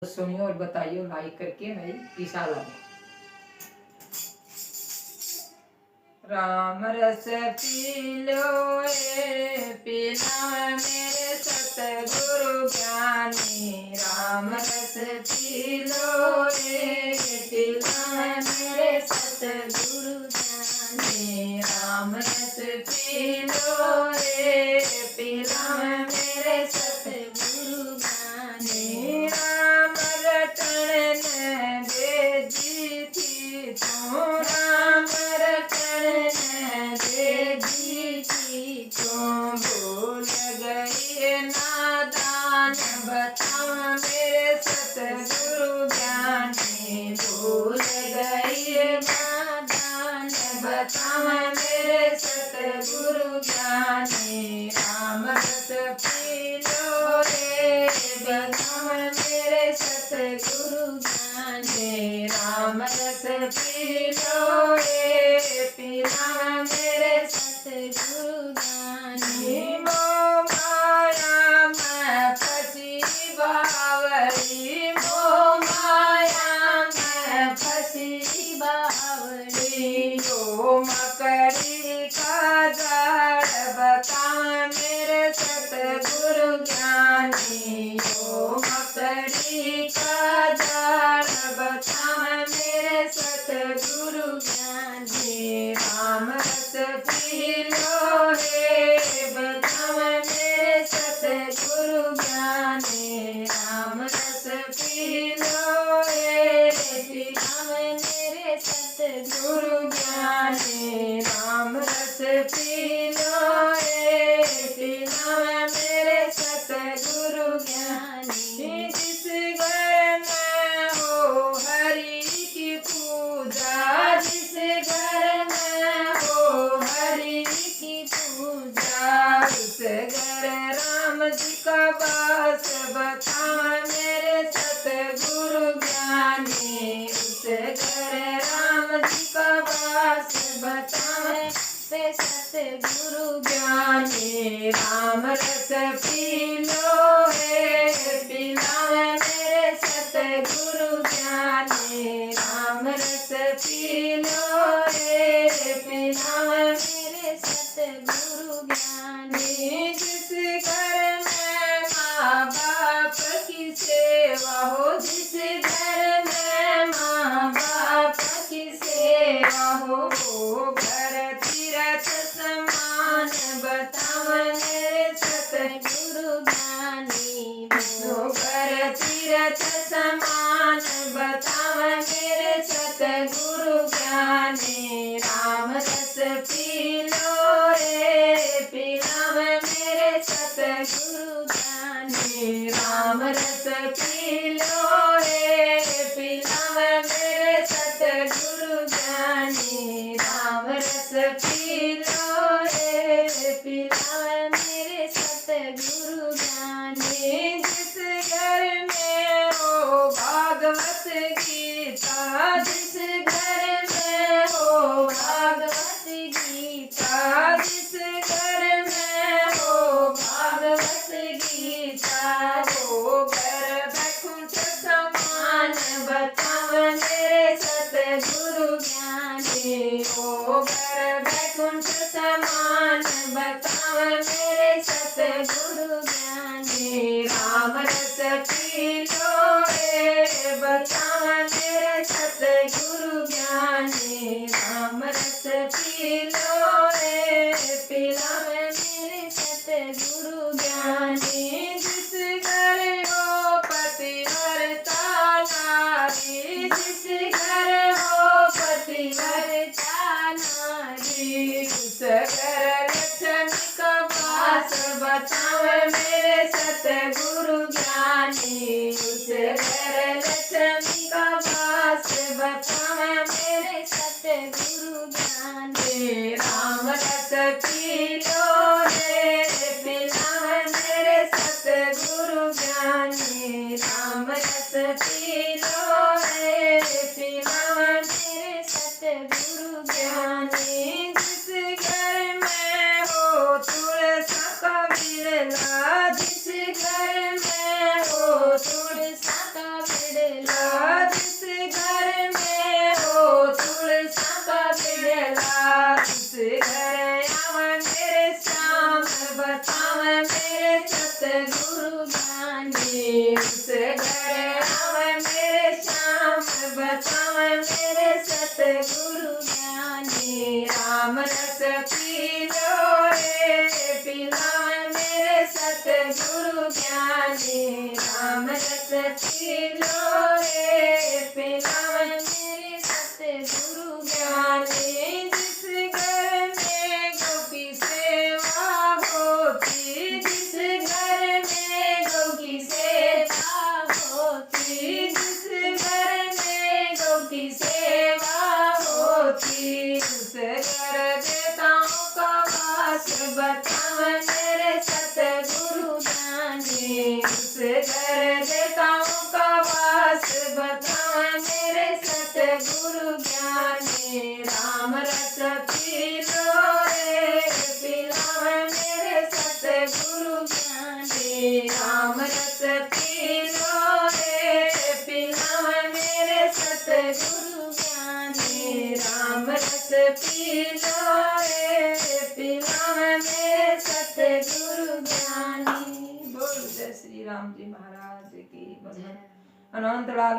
सुनियो और बताइयो लाइक करके मेरी ईसा लगे। राम रस पी लो पीना मेरे सतगुरु ज्ञानी। राम रस पी लो पीना मेरे सतगुरु ज्ञानी। राम रस पी लो पीना मेरे सतगुरु ज्ञानी। राम रटन बेजी थी तो राम रटन बेजी थी तो भूल गई नादान बताओ मेरे सतगुरु ज्ञानी। भूल गई नादान बताओ मेरे सतगुरु ज्ञानी। राम रस पी लो बताओ मेरे सतगुरु ज्ञानी। राम रस पी लो पीना मेरे सतगुरु ज्ञानी। मोह माया मैं फंसी बावरी। मोह माया मैं फंसी बावरी। ओ मकड़ी का जाड़ बता मेरे सतगुरु ज्ञानी। ओ मकड़ी का जाड़ बता मेरे सतगुरु ज्ञानी। राम रस पी लो बता मेरे सतगुरु ज्ञानी। राम रस पी लो पीना मेरे सतगुरु ज्ञानी। राम रस पी लो पीना मेरे सतगुरु ज्ञानी। जिस घर में हो हरि की पूजा। जिस घर में हो हरि की पूजा उस घर राम जी का वास बता मेरे सतगुरु ज्ञानी। उस घर राम जी का वास बता मेरे सतगुरु ज्ञानी। राम रस पी लो पीना मेरे सतगुरु ज्ञानी। राम रस पी लो पीना मेरे सतगुरु ज्ञानी। जिस घर में माँ बाप की सेवा हो। जिस घर में माँ बाप की सेवा हो वो घर तीरथ समान बताओ मेरे सतगुरु ज्ञानी। वो घर तीरथ समान बताओ मेरे सतगुरु ज्ञानी। राम रस पी लो पीना मेरे सतगुरु ज्ञानी। राम रस पी लो पीना मेरे सतगुरु ज्ञानी। राम रस पी लो पीना मेरे सतगुरु ज्ञानी। जिस घर में हो भागवत गीता। जिस घर में हो भागवत गीता। जिस घर में हो भागवत गीता वो घर बैकुंठ समान बताओ मेरे सतगुरु ज्ञानी। ओ घर बैकुंठ समान बताओ मेरे सतगुरु ज्ञानी। राम रस पी लो बताओ मेरे सतगुरु ज्ञानी। राम रस पी लो पीना मेरे सतगुरु ज्ञानी। जिस घर हो पतिव्रता नारी। जिस घर हो पतिव्रता नारी उस घर लक्ष्मी का वास बताओ मेरे सतगुरु ज्ञानी। उस घर लक्ष्मी का वास बताओ मेरे सतगुरु ज्ञानी। राम रस पी लो पीना मेरे सतगुरु ज्ञानी। राम रस पी लो पीना मेरे सतगुरु ज्ञानी। जिस घर में हो तुलसा का बिरला। जिस घर में हो तुलसा का सतगुरु ज्ञानी राम रस पी लो रे पिलावन मेरे सतगुरु ज्ञानी राम रस पी लो रे पिलावन मेरे सतगुरु ज्ञानी जिस घर में गौ की सेवा होती जिस घर में गौ की सेवा होती जिस घर में गौ की सेवा होती उस घर देवताओं का वास बतावन मेरे सतगुरु ज्ञानी उस घर देवताओं का वास बतावन मेरे सतगुरु ज्ञानी राम रस पी लो रे पिलावन मेरे सतगुरु ज्ञानी राम रस पी लो रे पिलावन मेरे सतगुरु ज्ञानी राम रस पी लो रे पिलावन मेरे सतगुरु ज्ञानी। बोल जय श्री राम जी महाराज की। भगवान अनंत लाल